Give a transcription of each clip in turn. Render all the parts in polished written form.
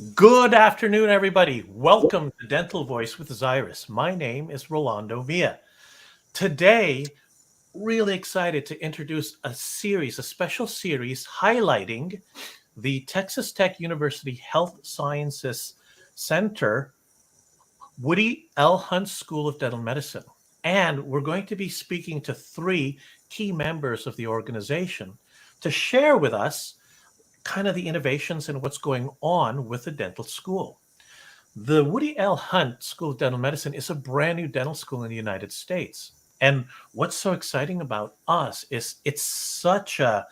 Good afternoon, everybody. Welcome to Dental Voice with Zyrus. My name is Rolando Villa. Today, really excited to introduce a special series highlighting the Texas Tech University Health Sciences Center, Woody L. Hunt School of Dental Medicine. And we're going to be speaking to three key members of the organization to share with us kind of the innovations and what's going on with the dental school. The Woody L. Hunt School of Dental Medicine is a brand new dental school in the United States. And what's so exciting about us is it's such an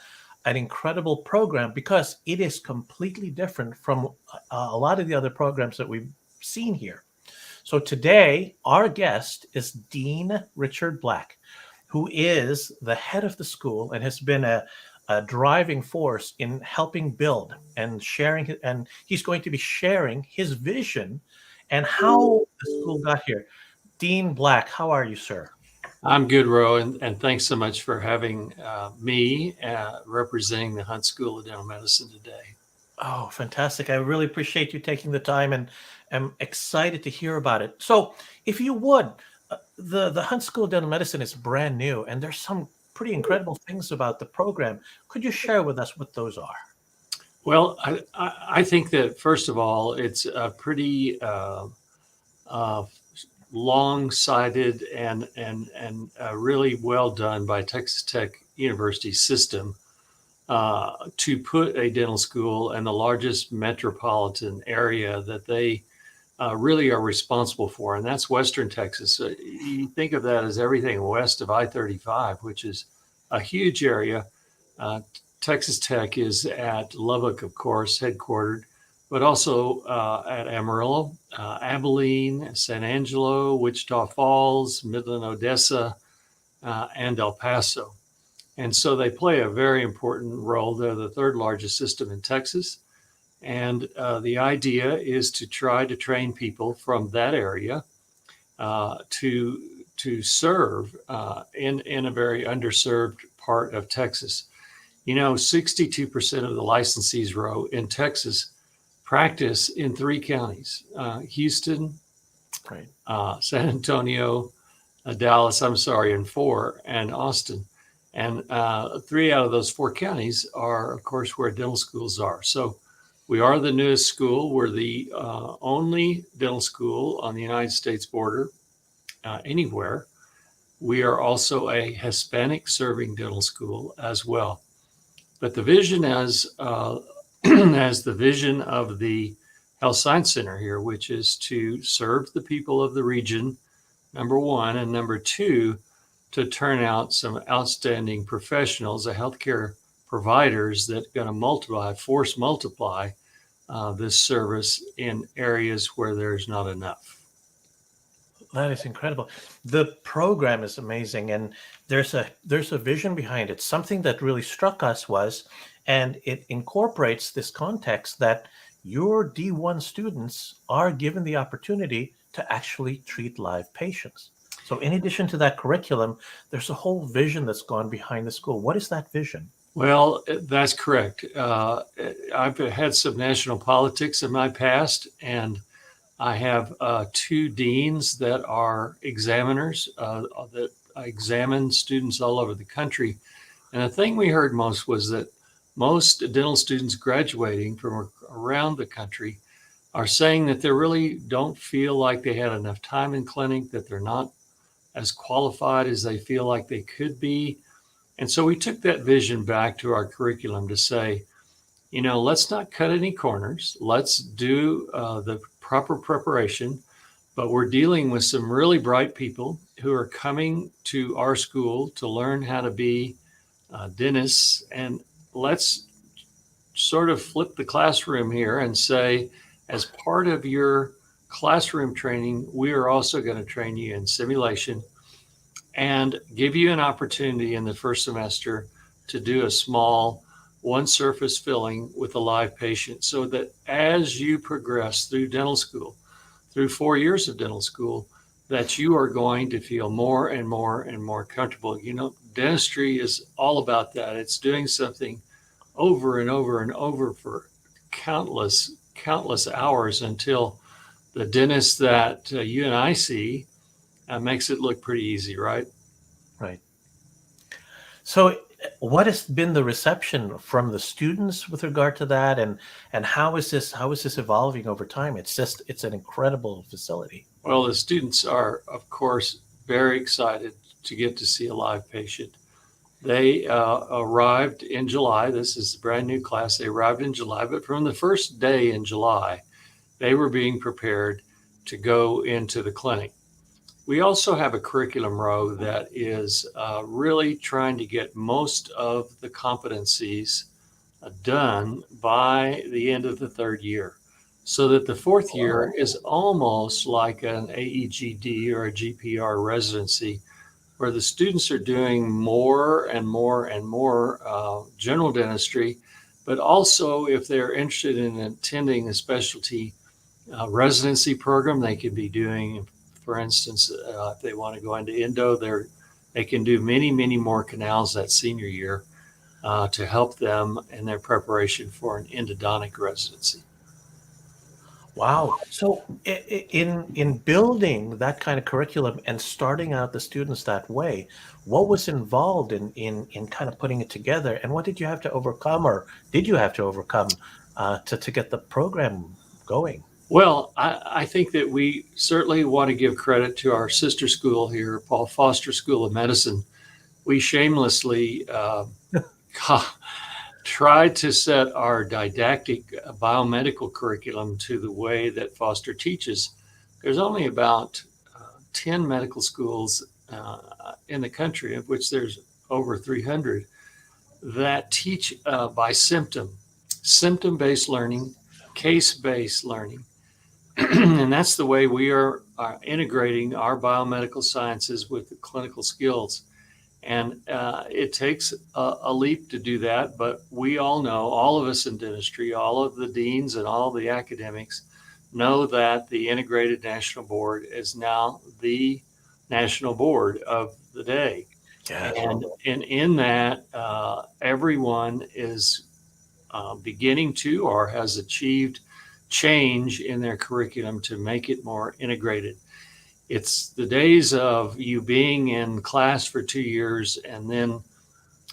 incredible program because it is completely different from a lot of the other programs that we've seen here. So today, our guest is Dean Richard Black, who is the head of the school and has been a driving force in helping build and sharing. And he's going to be sharing his vision and how the school got here. Dean Black, how are you, sir? I'm good, Ro, and thanks so much for having me representing the Hunt School of Dental Medicine today. Oh, fantastic. I really appreciate you taking the time and am excited to hear about it. So, if you would, the Hunt School of Dental Medicine is brand new, and there's some pretty incredible things about the program. Could you share with us what those are? Well, I think that first of all, it's a pretty uh, long-sighted and really well done by Texas Tech University system to put a dental school in the largest metropolitan area that they really are responsible for, and that's Western Texas. So you think of that as everything west of I-35, which is a huge area. Uh, Texas Tech is at Lubbock, of course, headquartered, but also at Amarillo, Abilene, San Angelo, Wichita Falls, Midland, Odessa, and El Paso. And so they play a very important role. They're the third largest system in Texas. And the idea is to try to train people from that area to serve in a very underserved part of Texas. 62% of the licensees row in Texas practice in three counties: Houston, Right. San Antonio, Dallas. I'm sorry, and four, and Austin. And three out of those four counties are, of course, where dental schools are. So we are the newest school. We're the only dental school on the United States border anywhere. We are also a Hispanic serving dental school as well. But the vision as as the vision of the Health Science Center here, which is to serve the people of the region, number one, and number two, to turn out some outstanding professionals, the healthcare providers that are going to force multiply this service in areas where there's not enough. That is incredible. The program is amazing, and there's a vision behind it. Something that really struck us was, and it incorporates this context that your D1 students are given the opportunity to actually treat live patients. So, in addition to that curriculum, there's a whole vision that's gone behind the school. What is that vision? Well, that's correct. I've had some national politics in my past, and I have two deans that are examiners that examine students all over the country. And the thing we heard most was that most dental students graduating from around the country are saying that they really don't feel like they had enough time in clinic, that they're not as qualified as they feel like they could be. And so we took that vision back to our curriculum to say, let's not cut any corners. Let's do the proper preparation. But we're dealing with some really bright people who are coming to our school to learn how to be dentists. And let's sort of flip the classroom here and say, as part of your classroom training, we are also going to train you in simulation and give you an opportunity in the first semester to do a small one surface filling with a live patient, so that as you progress through dental school, through 4 years of dental school, that you are going to feel more and more and more comfortable. Dentistry is all about that. It's doing something over and over and over for countless countless hours until the dentist that you and I see makes it look pretty easy, right? Right. So, what has been the reception from the students with regard to that, and how is this evolving over time? It's an incredible facility. Well, the students are, of course, very excited to get to see a live patient. They arrived in July. This is a brand new class. They arrived in July, but from the first day in July, they were being prepared to go into the clinic. We also have a curriculum row that is really trying to get most of the competencies done by the end of the third year, so that the fourth year is almost like an AEGD or a GPR residency, where the students are doing more and more and more general dentistry, but also if they're interested in attending a specialty residency program, they could be doing, for instance, if they want to go into endo, they can do many, many more canals that senior year to help them in their preparation for an endodontic residency. Wow. So, in building that kind of curriculum and starting out the students that way, what was involved in kind of putting it together, and what did you have to overcome, or did you have to overcome to get the program going? Well, I think that we certainly want to give credit to our sister school here, Paul Foster School of Medicine. We shamelessly tried to set our didactic biomedical curriculum to the way that Foster teaches. There's only about 10 medical schools in the country, of which there's over 300, that teach by symptom-based learning, case-based learning. And that's the way we are integrating our biomedical sciences with the clinical skills. And it takes a leap to do that, but we all know, all of us in dentistry, all of the deans and all the academics know that the Integrated National Board is now the national board of the day. Yes. And in that, everyone is beginning to or has achieved change in their curriculum to make it more integrated. It's the days of you being in class for 2 years and then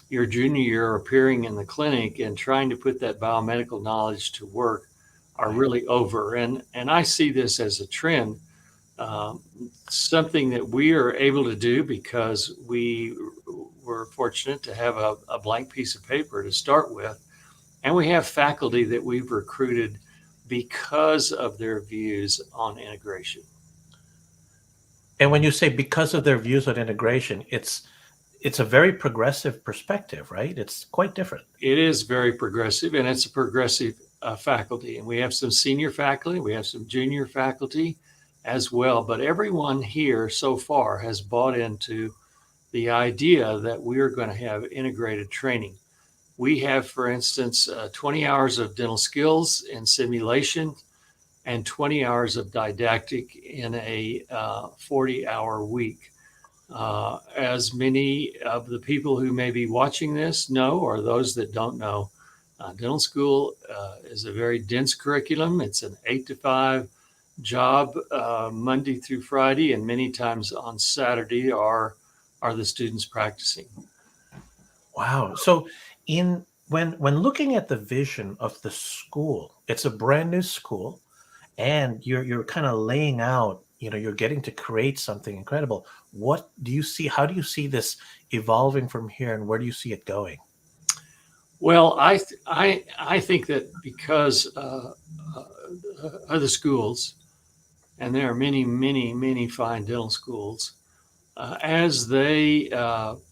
your junior year appearing in the clinic and trying to put that biomedical knowledge to work are really over. And I see this as a trend, something that we are able to do because we were fortunate to have a blank piece of paper to start with. And we have faculty that we've recruited because of their views on integration. And when you say because of their views on integration, it's a very progressive perspective, right? It's quite different. It is very progressive, and it's a progressive faculty. And we have some senior faculty, we have some junior faculty as well. But everyone here so far has bought into the idea that we are going to have integrated training. We have, for instance, 20 hours of dental skills and simulation and 20 hours of didactic in a 40-hour week. As many of the people who may be watching this know, or those that don't know, dental school is a very dense curriculum. It's an 8 to 5 job Monday through Friday, and many times on Saturday are the students practicing. Wow. So when looking at the vision of the school, it's a brand new school, and you're kind of laying out, you're getting to create something incredible. What do you see? How do you see this evolving from here, and where do you see it going? Well, I think that because other schools, and there are many, many, many fine dental schools, as they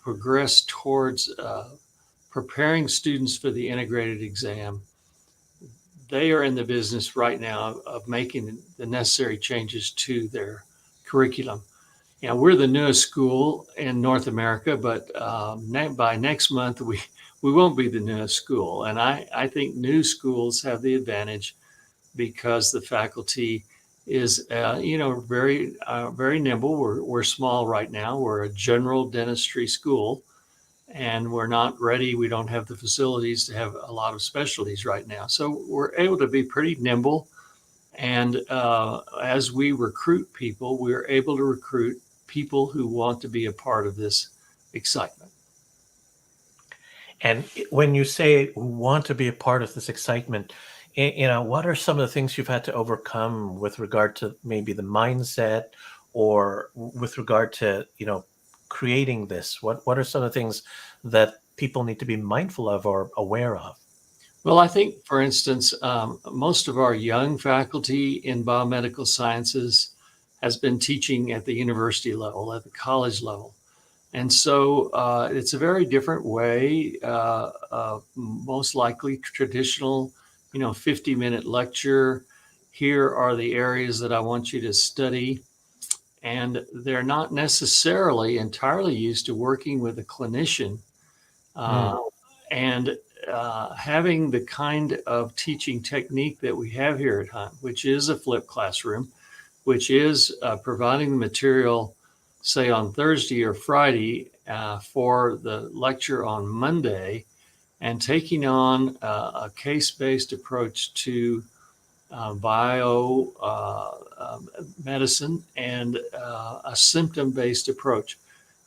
progress towards preparing students for the integrated exam, they are in the business right now of making the necessary changes to their curriculum. We're the newest school in North America, but by next month, we won't be the newest school. And I think new schools have the advantage because the faculty is, very nimble. We're small right now. We're a general dentistry school. and we're not ready. We don't have the facilities to have a lot of specialties right now. So we're able to be pretty nimble. And as we recruit people, we're able to recruit people who want to be a part of this excitement. And when you say want to be a part of this excitement, what are some of the things you've had to overcome with regard to maybe the mindset or with regard to, creating this? What are some of the things that people need to be mindful of or aware of? Well, I think, for instance, most of our young faculty in biomedical sciences has been teaching at the university level, at the college level. And so it's a very different way, most likely traditional, 50-minute lecture. Here are the areas that I want you to study. And they're not necessarily entirely used to working with a clinician. Mm. Uh, and having the kind of teaching technique that we have here at Hunt, which is a flipped classroom, which is providing the material, say on Thursday or Friday, for the lecture on Monday, and taking on a case-based approach to bio medicine and a symptom-based approach.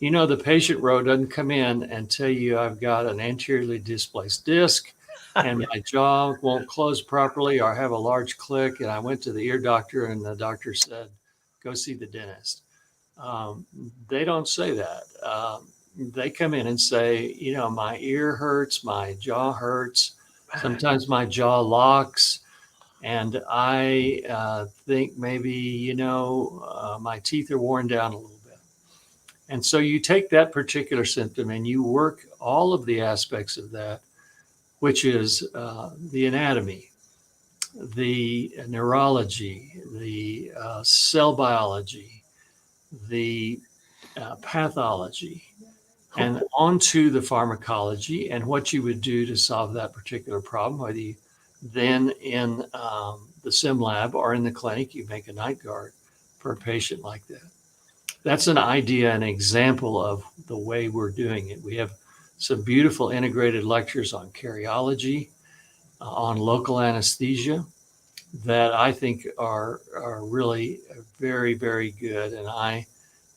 The patient row doesn't come in and tell you I've got an anteriorly displaced disc and my jaw won't close properly, or I have a large click and I went to the ear doctor and the doctor said, go see the dentist. They don't say that. They come in and say, my ear hurts, my jaw hurts, sometimes my jaw locks, and I think maybe, my teeth are worn down a little bit. And so you take that particular symptom and you work all of the aspects of that, which is the anatomy, the neurology, the cell biology, the pathology, and onto the pharmacology and what you would do to solve that particular problem, whether you then in the sim lab or in the clinic, you make a night guard for a patient like that. That's an idea, an example of the way we're doing it. We have some beautiful integrated lectures on cardiology, on local anesthesia that I think are really very, very good. And I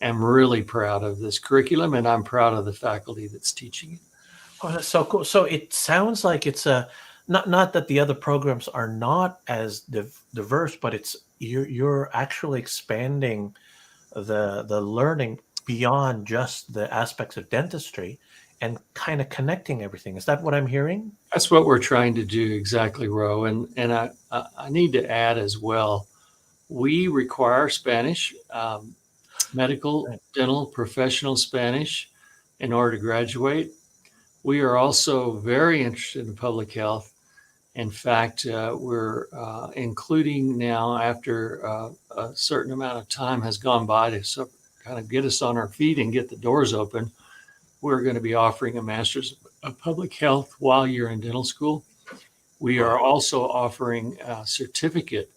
am really proud of this curriculum, and I'm proud of the faculty that's teaching it. Oh, that's so cool. So it sounds like it's a not that the other programs are not as diverse, but it's you're actually expanding the learning beyond just the aspects of dentistry and kind of connecting everything. Is that what I'm hearing? That's what we're trying to do exactly, Ro. And I need to add as well, we require Spanish, medical, Right. dental, professional Spanish in order to graduate. We are also very interested in public health. In fact, we're including now, after a certain amount of time has gone by to kind of get us on our feet and get the doors open, we're going to be offering a master's of public health while you're in dental school. We are also offering a certificate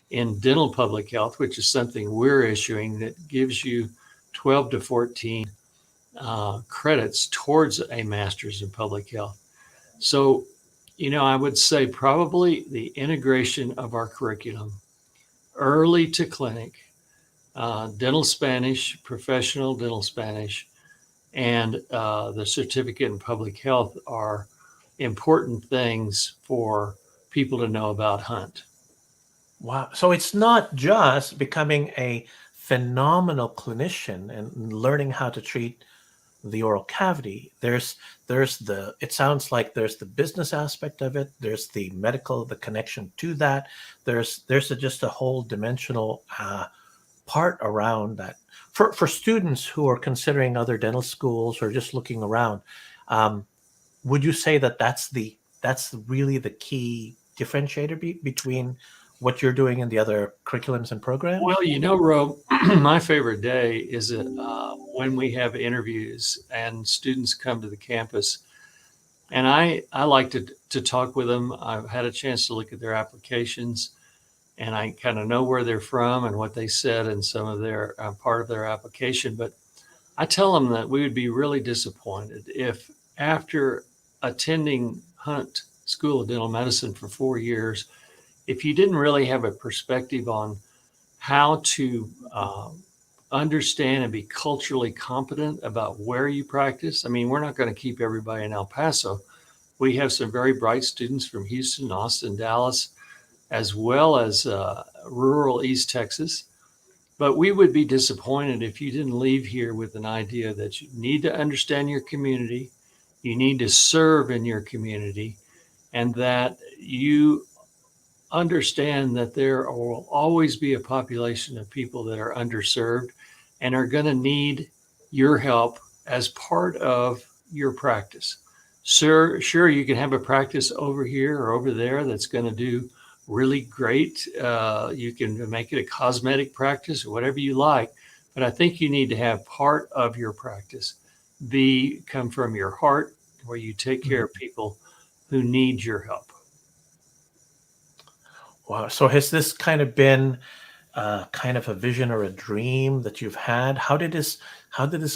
in dental public health, which is something we're issuing that gives you 12 to 14 credits towards a master's in public health. So, I would say probably the integration of our curriculum, early to clinic, dental Spanish, professional dental Spanish, and the certificate in public health are important things for people to know about Hunt. Wow. So it's not just becoming a phenomenal clinician and learning how to treat the oral cavity. There's the it sounds like there's the business aspect of it. There's the medical, the connection to that. There's just a whole dimensional part around that for students who are considering other dental schools or just looking around. Um, would you say that that's really the key differentiator between what you're doing and the other curriculums and programs? Well, Ro, my favorite day is when we have interviews and students come to the campus. And I like to talk with them. I've had a chance to look at their applications, and I kind of know where they're from and what they said in some of their part of their application. But I tell them that we would be really disappointed if after attending Hunt School of Dental Medicine for 4 years, if you didn't really have a perspective on how to understand and be culturally competent about where you practice. I mean, we're not going to keep everybody in El Paso. We have some very bright students from Houston, Austin, Dallas, as well as rural East Texas. But we would be disappointed if you didn't leave here with an idea that you need to understand your community, you need to serve in your community, and that you understand that there will always be a population of people that are underserved and are going to need your help as part of your practice. Sure, you can have a practice over here or over there that's going to do really great. You can make it a cosmetic practice or whatever you like, but I think you need to have part of your practice come from your heart, where you take care of people who need your help. Wow. So has this kind of been kind of a vision or a dream that you've had? How did this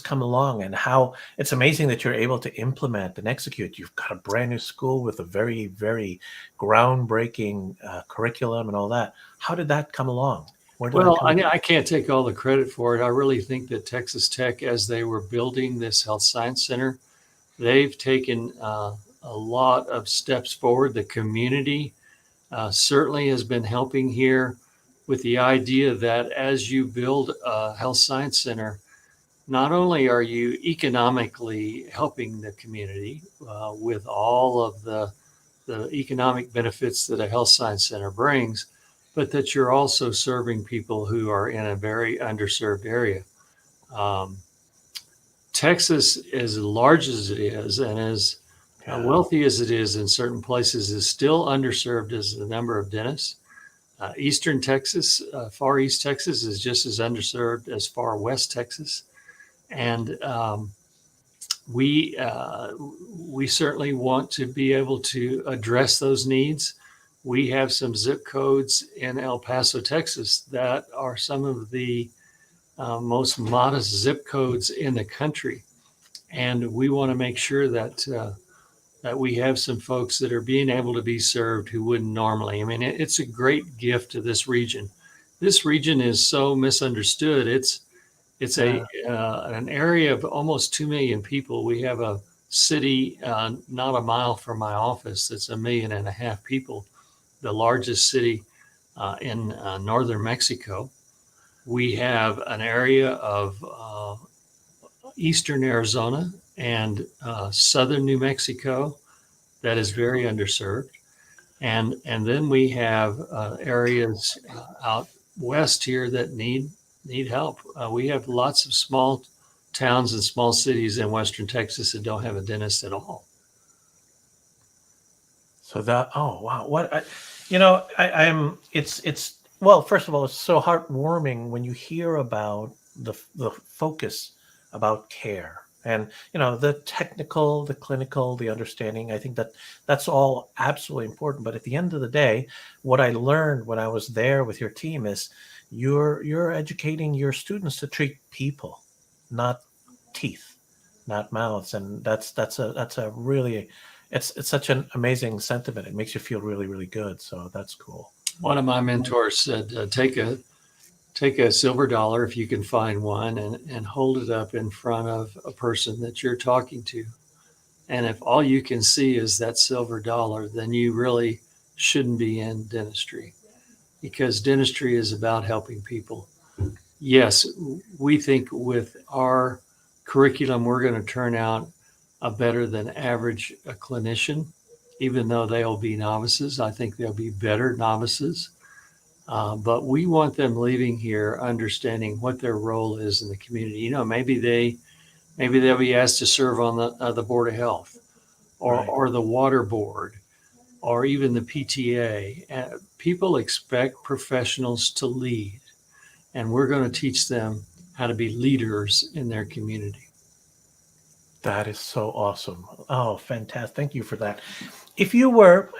come along? And how it's amazing that you're able to implement and execute. You've got a brand new school with a very, very groundbreaking curriculum and all that. How did that come along? Where did that Well, come about? I can't take all the credit for it. I really think that Texas Tech, as they were building this health science center, they've taken a lot of steps forward. The community certainly has been helping here with the idea that as you build a health science center, not only are you economically helping the community with all of the economic benefits that a health science center brings, but that you're also serving people who are in a very underserved area. Um, Texas, as large as it is and as Yeah. wealthy as it is in certain places, is still underserved as the number of dentists. Eastern Texas, far East Texas, is just as underserved as far West Texas, and we we certainly want to be able to address those needs. We have some zip codes in El Paso, Texas, that are some of the most modest zip codes in the country, and we want to make sure that we have some folks that are being able to be served who wouldn't normally. I mean, it's a great gift to this region. This region is so misunderstood. It's Yeah. an area of almost 2 million people. We have a city not a mile from my office that's 1.5 million people, the largest city in northern Mexico. We have an area of eastern Arizona and southern New Mexico that is very underserved, and then we have areas out west here that need help. We have lots of small towns and small cities in western Texas that don't have a dentist at all. So that, oh wow, I'm it's well, first of all, it's so heartwarming when you hear about the focus about care and the technical, the clinical, the understanding. I think that's all absolutely important. But at the end of the day, what I learned when I was there with your team is you're educating your students to treat people, not teeth, not mouths, and that's a really it's such an amazing sentiment. It makes you feel really, really good. So that's cool. One of my mentors said, take a silver dollar if you can find one, and hold it up in front of a person that you're talking to. And if all you can see is that silver dollar, then you really shouldn't be in dentistry, because dentistry is about helping people. Yes, we think with our curriculum, we're going to turn out a better than average clinician, even though they'll be novices. I think they'll be better novices. But we want them leaving here understanding what their role is in the community. Maybe they'll be asked to serve on the board of health, Right. or the water board, or even the PTA. People expect professionals to lead, and we're going to teach them how to be leaders in their community. That is so awesome. Oh, fantastic. Thank you for that. If you were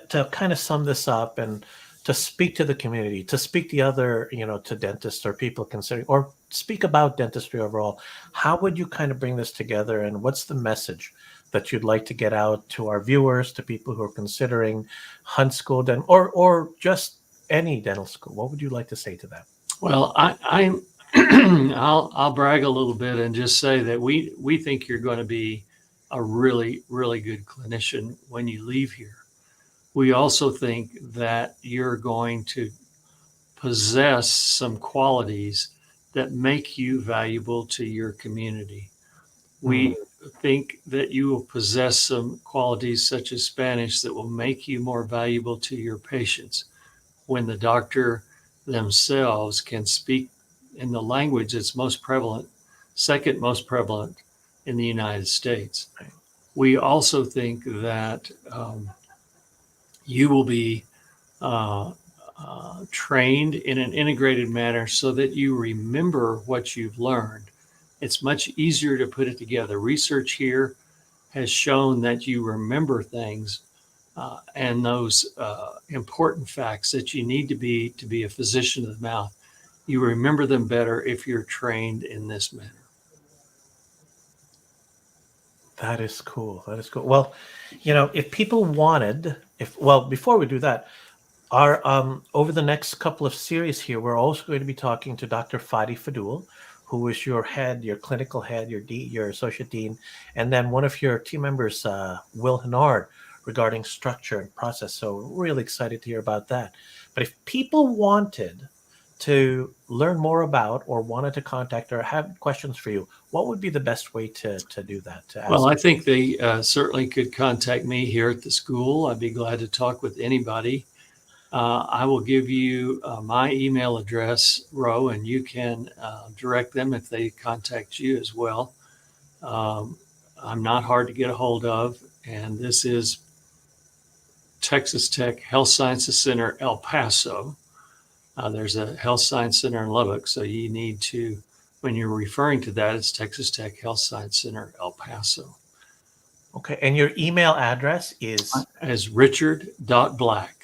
to kind of sum this up and to speak to the community, to speak the other, to dentists or people considering, or speak about dentistry overall, how would you kind of bring this together? And what's the message that you'd like to get out to our viewers, to people who are considering Hunt School or just any dental school? What would you like to say to them? Well, I'll brag a little bit and just say that we think you're going to be a really, really good clinician when you leave here. We also think that you're going to possess some qualities that make you valuable to your community. We think that you will possess some qualities such as Spanish that will make you more valuable to your patients when the doctor themselves can speak in the language that's most prevalent, second most prevalent in the United States. We also think that you will be trained in an integrated manner so that you remember what you've learned. It's much easier to put it together. Research here has shown that you remember things and those important facts that you need to be a physician of the mouth. You remember them better if you're trained in this manner. That is cool. That is cool. Well, if people wanted, before we do that, our over the next couple of series here, we're also going to be talking to Dr. Fadi Fadul, who is your head, your clinical head, your associate dean, and then one of your team members, Will Hennard, regarding structure and process. So really excited to hear about that. But if people wanted to learn more about or wanted to contact or have questions for you, what would be the best way to do that? Well, I think they certainly could contact me here at the school. I'd be glad to talk with anybody. I will give you my email address, Ro, and you can direct them if they contact you as well. I'm not hard to get a hold of, and this is Texas Tech Health Sciences Center, El Paso. There's a Health Science Center in Lubbock, so you need to, when you're referring to that, it's Texas Tech Health Science Center, El Paso. Okay, and your email address is? As richard.black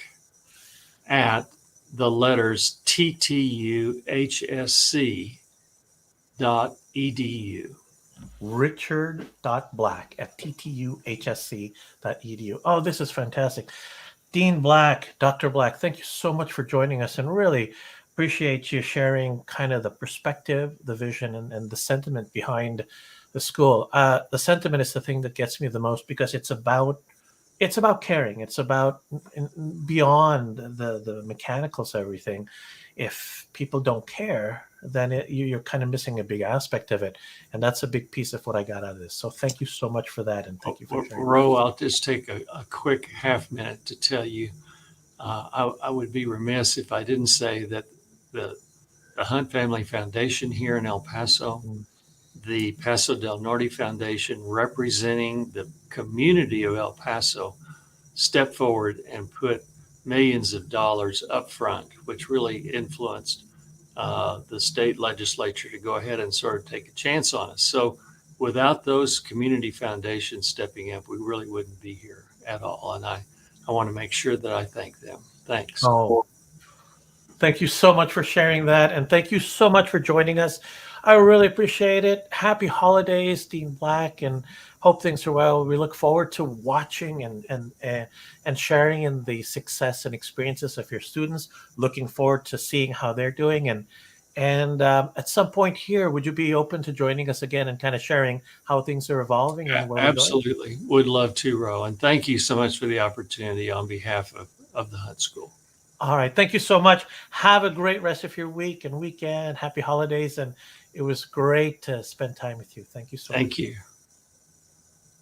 at the letters TTUHSC.edu. Richard.black at TTUHSC.edu. Oh, this is fantastic. Dean Black, Dr. Black, thank you so much for joining us, and really appreciate you sharing kind of the perspective, the vision, and the sentiment behind the school. The sentiment is the thing that gets me the most, because it's about caring. It's about beyond the mechanicals of everything. If people don't care, then you're kind of missing a big aspect of it. And that's a big piece of what I got out of this. So thank you so much for that. And thank you for sharing. Ro, I'll just take a quick half minute to tell you, I would be remiss if I didn't say that the Hunt Family Foundation here in El Paso, the Paso del Norte Foundation, representing the community of El Paso, stepped forward and put millions of dollars up front, which really influenced the state legislature to go ahead and sort of take a chance on us. So without those community foundations stepping up, we really wouldn't be here at all. And I want to make sure that I thank them. Thanks. Oh, thank you so much for sharing that. And thank you so much for joining us. I really appreciate it. Happy holidays, Dean Black, and hope things are well. We look forward to watching and sharing in the success and experiences of your students. Looking forward to seeing how they're doing. And at some point here, would you be open to joining us again and kind of sharing how things are evolving? And where absolutely. Would love to, Ro. And thank you so much for the opportunity on behalf of the Hunt School. All right. Thank you so much. Have a great rest of your week and weekend. Happy holidays. And it was great to spend time with you. Thank you so much. Thank you.